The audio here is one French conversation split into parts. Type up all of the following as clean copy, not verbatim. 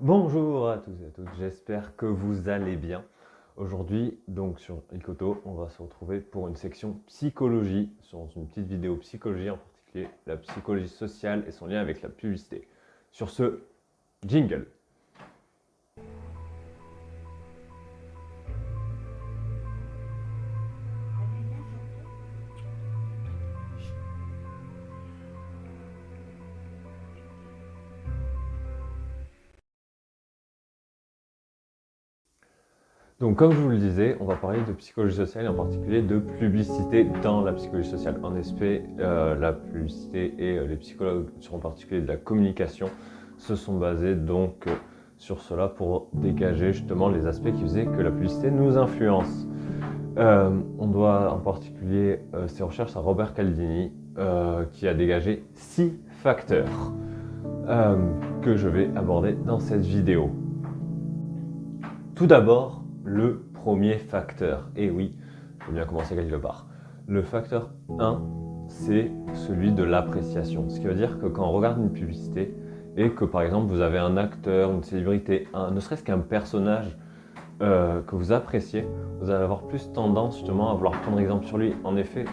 Bonjour à tous et à toutes, j'espère que vous allez bien. Aujourd'hui, donc sur Ikoto, on va se retrouver pour une section psychologie, sur une petite vidéo psychologie, en particulier la psychologie sociale et son lien avec la publicité. Sur ce, jingle. Donc comme je vous le disais, on va parler de psychologie sociale et en particulier de publicité dans la psychologie sociale. En effet, la publicité et les psychologues, en particulier de la communication, se sont basés donc sur cela pour dégager justement les aspects qui faisaient que la publicité nous influence. On doit en particulier ces recherches à Robert Cialdini qui a dégagé 6 facteurs que je vais aborder dans cette vidéo. Tout d'abord, le premier facteur. Et oui, il faut bien commencer quelque part. Le facteur 1, c'est celui de l'appréciation. Ce qui veut dire que quand on regarde une publicité et que par exemple vous avez un acteur, une célébrité, ne serait-ce qu'un personnage que vous appréciez, vous allez avoir plus tendance justement à vouloir prendre exemple sur lui. En effet,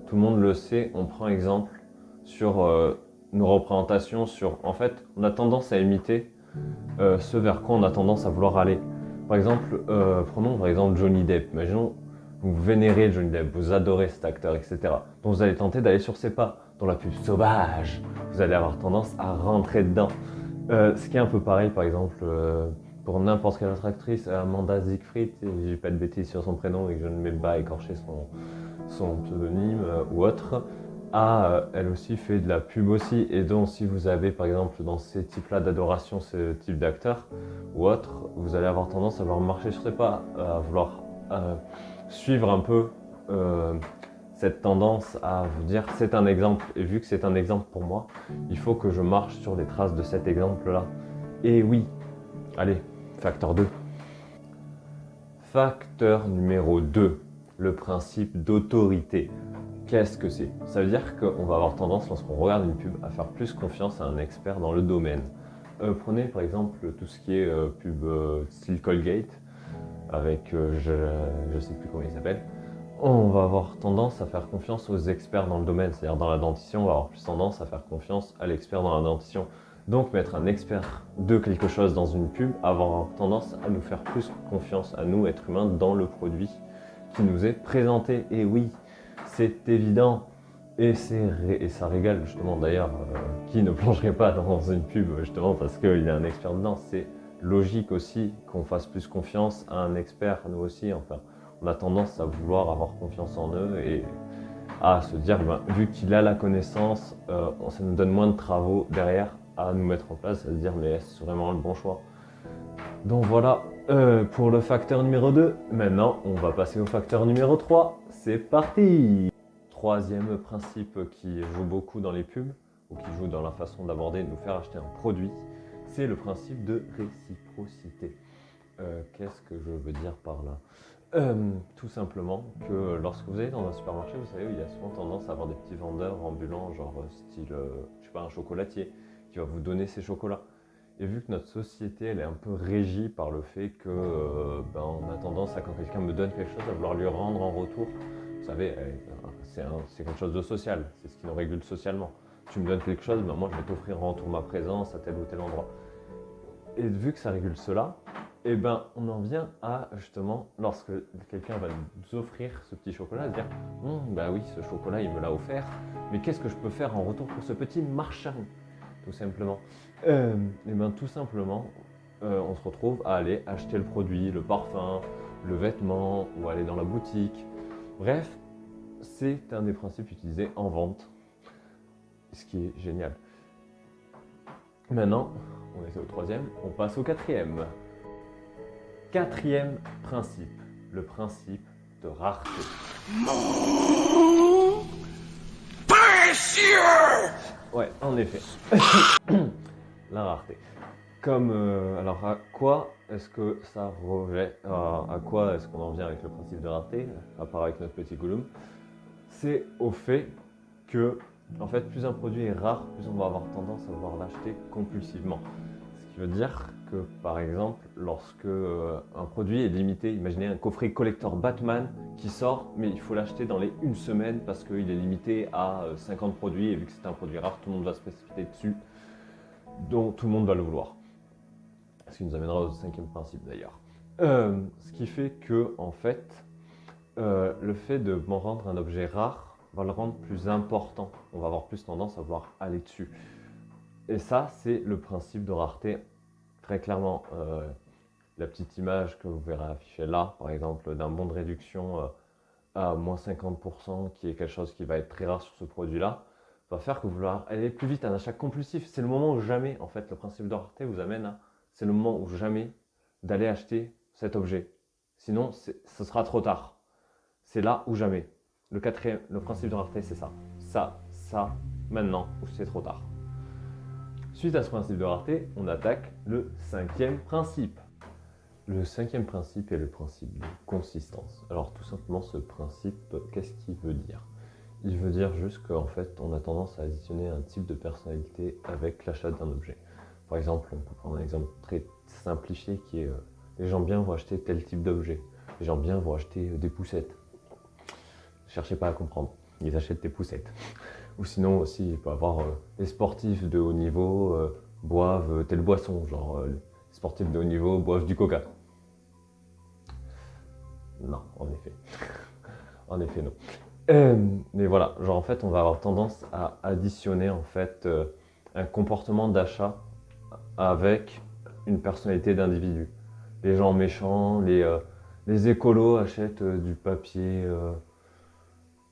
tout le monde le sait, on prend exemple sur nos représentations, en fait, on a tendance à imiter ce vers quoi on a tendance à vouloir aller. Par exemple, prenons par exemple Johnny Depp. Imaginons, vous vénérez Johnny Depp, vous adorez cet acteur, etc. Donc vous allez tenter d'aller sur ses pas. Dans la pub sauvage, vous allez avoir tendance à rentrer dedans. Ce qui est un peu pareil, par exemple, pour n'importe quelle autre actrice, Amanda Siegfried, si je dis pas de bêtises sur son prénom et que je ne m'ai pas écorché son pseudonyme ou autre, a elle aussi fait de la pub aussi. Et donc si vous avez par exemple dans ces types-là d'adoration ce type d'acteur ou autre, vous allez avoir tendance à vouloir marcher sur ses pas, à vouloir suivre un peu cette tendance à vous dire c'est un exemple. Et vu que c'est un exemple pour moi, il faut que je marche sur les traces de cet exemple-là. Et oui, allez, facteur 2. Facteur numéro 2, le principe d'autorité. Qu'est-ce que c'est? Ça veut dire qu'on va avoir tendance, lorsqu'on regarde une pub, à faire plus confiance à un expert dans le domaine. Prenez par exemple tout ce qui est pub style Colgate, avec je sais plus comment il s'appelle. On va avoir tendance à faire confiance aux experts dans le domaine, c'est-à-dire dans la dentition, on va avoir plus tendance à faire confiance à l'expert dans la dentition. Donc mettre un expert de quelque chose dans une pub, avoir tendance à nous faire plus confiance à nous, êtres humains, dans le produit qui nous est présenté. Et oui, c'est évident. Et ça régale justement d'ailleurs, qui ne plongerait pas dans une pub justement parce qu'il est un expert dedans. C'est logique aussi qu'on fasse plus confiance à un expert, nous aussi. Enfin, on a tendance à vouloir avoir confiance en eux et à se dire, vu qu'il a la connaissance, ça nous donne moins de travaux derrière à nous mettre en place, à se dire, mais est-ce vraiment le bon choix? Donc voilà pour le facteur numéro 2. Maintenant, on va passer au facteur numéro 3. C'est parti! Troisième principe qui joue beaucoup dans les pubs, ou qui joue dans la façon d'aborder, de nous faire acheter un produit, c'est le principe de réciprocité. Qu'est-ce que je veux dire par là? Tout simplement que lorsque vous allez dans un supermarché, vous savez, il y a souvent tendance à avoir des petits vendeurs ambulants, genre style, je sais pas, un chocolatier, qui va vous donner ses chocolats. Et vu que notre société, elle est un peu régie par le fait que, on a tendance à, quand quelqu'un me donne quelque chose, à vouloir lui rendre en retour. Vous savez, c'est quelque chose de social, c'est ce qui nous régule socialement. Tu me donnes quelque chose, moi je vais t'offrir en retour ma présence à tel ou tel endroit. Et vu que ça régule cela, on en vient à justement, lorsque quelqu'un va nous offrir ce petit chocolat, dire bah oui, ce chocolat il me l'a offert, mais qu'est-ce que je peux faire en retour pour ce petit marchand? Tout simplement. Tout simplement, on se retrouve à aller acheter le produit, le parfum, le vêtement, ou aller dans la boutique. Bref, c'est un des principes utilisés en vente, ce qui est génial. Maintenant, on était au troisième, on passe au quatrième. Quatrième principe, le principe de rareté. Mon précieux! Ouais, en effet. La rareté. Comme, alors à quoi est-ce que ça revient, à quoi est-ce qu'on en vient avec le principe de rareté, à part avec notre petit Gollum? C'est au fait que, en fait, plus un produit est rare, plus on va avoir tendance à vouloir l'acheter compulsivement. Ce qui veut dire que, par exemple, lorsque un produit est limité, imaginez un coffret collector Batman qui sort, mais il faut l'acheter dans les 1 semaine parce qu'il est limité à 50 produits, et vu que c'est un produit rare, tout le monde va se précipiter dessus, donc tout le monde va le vouloir. Ce qui nous amènera au 5e principe d'ailleurs. Ce qui fait que, en fait, le fait de rendre un objet rare va le rendre plus important. On va avoir plus tendance à vouloir aller dessus. Et ça, c'est le principe de rareté. Très clairement, la petite image que vous verrez affichée là, par exemple, d'un bon de réduction à moins 50%, qui est quelque chose qui va être très rare sur ce produit-là, va faire que vous voulez aller plus vite, un achat compulsif. C'est le moment où jamais, en fait, le principe de rareté vous amène à, c'est le moment où jamais d'aller acheter cet objet. Sinon, ce sera trop tard. C'est là ou jamais. Le principe de rareté, c'est ça. Ça, maintenant, ou c'est trop tard. Suite à ce principe de rareté, on attaque le 5e principe. Le 5e principe est le principe de consistance. Alors tout simplement, ce principe, qu'est-ce qu'il veut dire? Il veut dire juste qu'en fait, on a tendance à additionner un type de personnalité avec l'achat d'un objet. Par exemple, on peut prendre un exemple très simplifié qui est les gens bien vont acheter tel type d'objet. Les gens bien vont acheter des poussettes. Cherchez pas à comprendre, ils achètent des poussettes. Ou sinon aussi, il peut y avoir les sportifs de haut niveau boivent telle boisson, genre les sportifs de haut niveau boivent du coca. Non, en effet. En effet, non. Mais voilà, genre en fait, on va avoir tendance à additionner en fait un comportement d'achat avec une personnalité d'individu. Les gens méchants, les écolos achètent du papier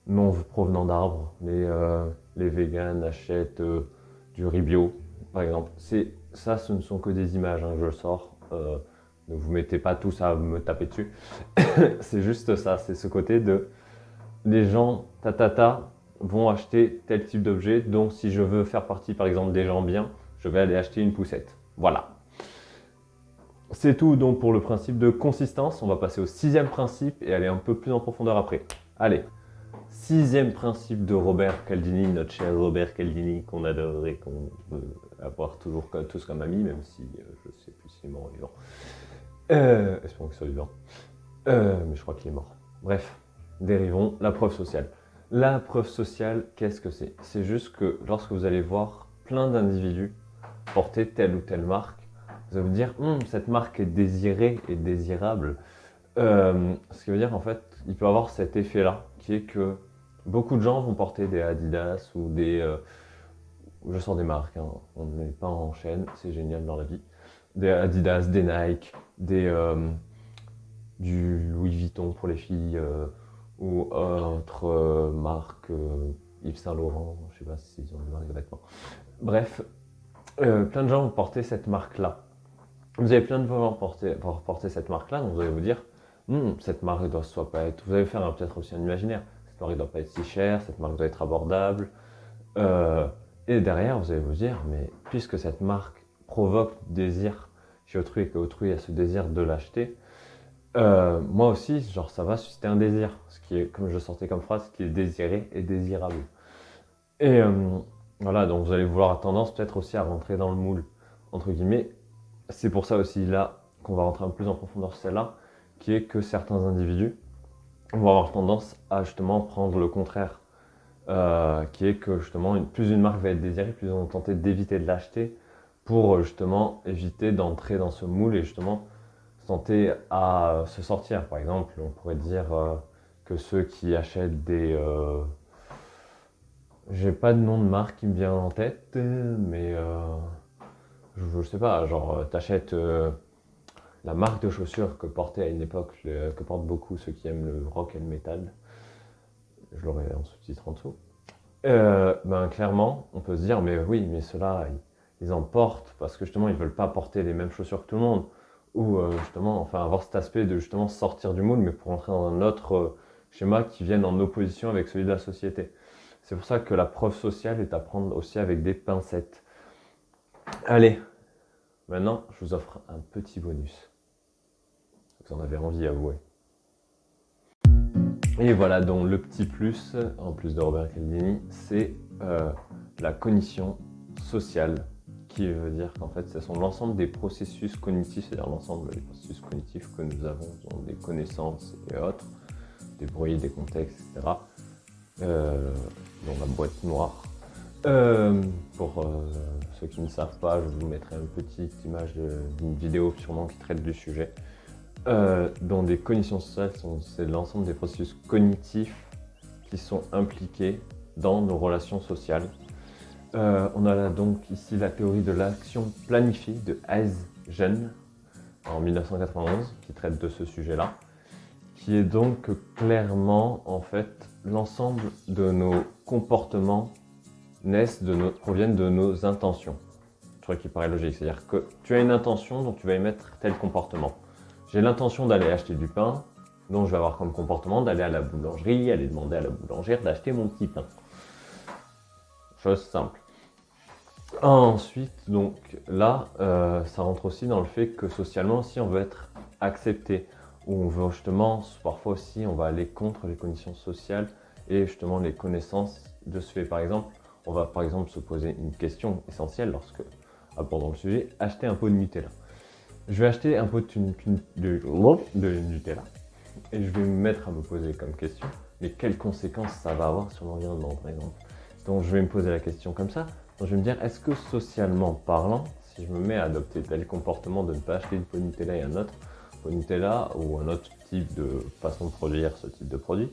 non provenant d'arbres, les véganes achètent du riz bio, par exemple. Ça, ce ne sont que des images hein, que je sors. Ne vous mettez pas tous à me taper dessus. C'est juste ça, c'est ce côté de les gens vont acheter tel type d'objet, donc si je veux faire partie par exemple des gens bien, je vais aller acheter une poussette. Voilà. C'est tout donc pour le principe de consistance. On va passer au 6e principe et aller un peu plus en profondeur après. Allez, 6e principe de Robert Cialdini, notre cher Robert Cialdini qu'on adore et qu'on veut avoir toujours tous comme ami, même si je ne sais plus s'il est mort ou vivant. Espérons qu'il soit vivant. Mais je crois qu'il est mort. Bref, dérivons la preuve sociale. La preuve sociale, qu'est-ce que c'est? C'est juste que lorsque vous allez voir plein d'individus porter telle ou telle marque, vous allez vous dire cette marque est désirée et désirable. Ce qui veut dire en fait, il peut avoir cet effet-là, qui est que beaucoup de gens vont porter des Adidas ou je sors des marques, hein, on ne met pas en chaîne, c'est génial dans la vie. Des Adidas, des Nike, du Louis Vuitton pour les filles ou autres marques, Yves Saint Laurent, je sais pas si ils ont une marque de vêtements. Bref, plein de gens vont porter cette marque-là. Vous avez plein de gens porter cette marque-là, donc vous allez vous dire, cette marque doit soit pas être. Vous allez faire peut-être aussi un imaginaire. Cette marque doit pas être si chère, cette marque doit être abordable. Et derrière, vous allez vous dire, mais puisque cette marque provoque du désir chez autrui et qu'autrui a ce désir de l'acheter, moi aussi, genre ça va susciter un désir, ce qui est, comme je sortais comme phrase, ce qui est désiré et désirable. Et voilà, donc vous allez vouloir tendance peut-être aussi à rentrer dans le moule, entre guillemets. C'est pour ça aussi là qu'on va rentrer un peu plus en profondeur sur celle-là, qui est que certains individus vont avoir tendance à justement prendre le contraire, qui est que justement plus une marque va être désirée, plus ils vont tenter d'éviter de l'acheter pour justement éviter d'entrer dans ce moule et justement tenter à se sortir. Par exemple, on pourrait dire que ceux qui achètent des... j'ai pas de nom de marque qui me vient en tête, mais je sais pas, genre t'achètes la marque de chaussures que portaient à une époque, que portent beaucoup ceux qui aiment le rock et le metal. Je l'aurai en sous-titre en dessous. Ben clairement, on peut se dire, mais oui, mais ceux-là, ils en portent parce que justement, ils veulent pas porter les mêmes chaussures que tout le monde. Ou justement, enfin, avoir cet aspect de justement sortir du moule, mais pour entrer dans un autre schéma qui vienne en opposition avec celui de la société. C'est pour ça que la preuve sociale est à prendre aussi avec des pincettes. Allez, maintenant, je vous offre un petit bonus. Vous en avez envie, avouez. Et voilà, donc le petit plus, en plus de Robert Cialdini, c'est la cognition sociale qui veut dire qu'en fait, ce sont l'ensemble des processus cognitifs, c'est-à-dire l'ensemble des processus cognitifs que nous avons dans des connaissances et autres, des bruits, des contextes, etc., dans la boîte noire. Pour ceux qui ne savent pas, je vous mettrai une petite image d'une vidéo sûrement qui traite du sujet. Dont des cognitions sociales, c'est l'ensemble des processus cognitifs qui sont impliqués dans nos relations sociales. On a là donc ici la théorie de l'action planifiée de Eisen en 1991 qui traite de ce sujet-là, qui est donc clairement en fait l'ensemble de nos comportements proviennent de nos intentions. Un truc qui paraît logique, c'est-à-dire que tu as une intention donc tu vas émettre tel comportement. J'ai l'intention d'aller acheter du pain, donc je vais avoir comme comportement d'aller à la boulangerie, aller demander à la boulangère d'acheter mon petit pain. Chose simple. Ensuite, donc là, ça rentre aussi dans le fait que socialement, si on veut être accepté, ou on veut justement, parfois aussi, on va aller contre les conditions sociales et justement les connaissances de ce fait. Par exemple, on va par exemple se poser une question essentielle lorsque abordons le sujet, acheter un pot de Nutella. Je vais acheter un pot de Nutella et je vais me mettre à me poser comme question, mais quelles conséquences ça va avoir sur l'environnement par exemple. Donc je vais me poser la question comme ça, donc je vais me dire est-ce que socialement parlant, si je me mets à adopter tel comportement de ne pas acheter du pot de Nutella et un autre pot de Nutella ou un autre type de façon de produire ce type de produit,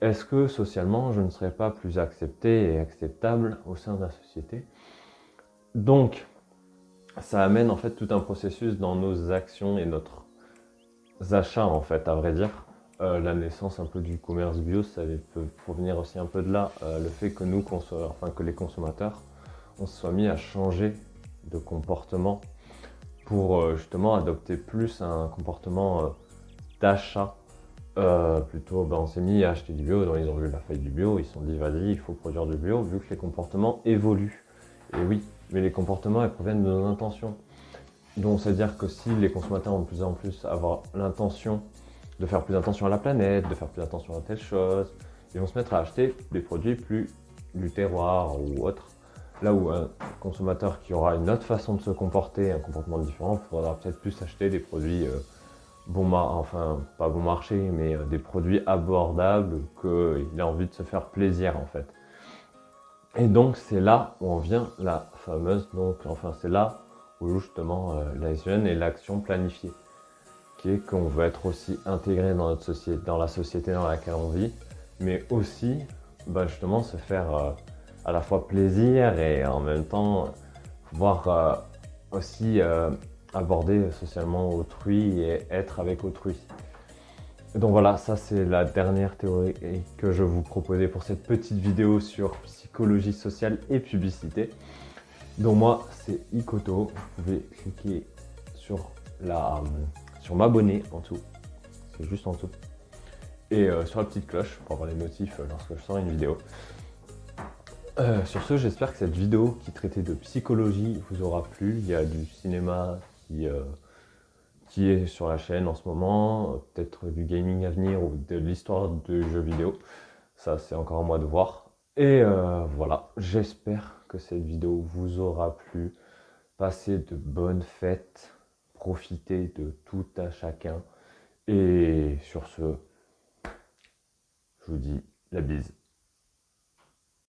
est-ce que socialement je ne serais pas plus accepté et acceptable au sein de la société? Donc ça amène en fait tout un processus dans nos actions et notre achats en fait, à vrai dire. La naissance un peu du commerce bio, ça peut provenir aussi un peu de là. Le fait que nous, que les consommateurs, on se soit mis à changer de comportement pour justement adopter plus un comportement d'achat. Plutôt, on s'est mis à acheter du bio, donc ils ont vu la faille du bio, ils se sont dit vas-y, il faut produire du bio, vu que les comportements évoluent. Et oui, mais les comportements, elles proviennent de nos intentions. Donc, c'est-à-dire que si les consommateurs vont de plus en plus avoir l'intention de faire plus attention à la planète, de faire plus attention à telle chose, ils vont se mettre à acheter des produits plus du terroir ou autre. Là où un consommateur qui aura une autre façon de se comporter, un comportement différent, faudra peut-être plus acheter des produits pas bon marché, mais des produits abordables qu'il a envie de se faire plaisir en fait. Et donc c'est là où on vient la fameuse, c'est là où justement l'ASN et l'action planifiée, qui est qu'on veut être aussi intégré dans notre société, dans la société dans laquelle on vit, mais aussi justement se faire à la fois plaisir et en même temps pouvoir aussi aborder socialement autrui et être avec autrui. Donc voilà, ça c'est la dernière théorie que je vous proposais pour cette petite vidéo sur psychologie sociale et publicité. Donc moi c'est Ikoto, vous pouvez cliquer sur m'abonner en dessous, c'est juste en dessous, et sur la petite cloche pour avoir les notifs lorsque je sors une vidéo. Sur ce, j'espère que cette vidéo qui traitait de psychologie vous aura plu. Il y a du cinéma qui est sur la chaîne en ce moment, peut-être du gaming à venir ou de l'histoire de jeux vidéo. Ça, c'est encore à moi de voir. Et voilà, j'espère que cette vidéo vous aura plu. Passez de bonnes fêtes, profitez de tout à chacun. Et sur ce, je vous dis la bise.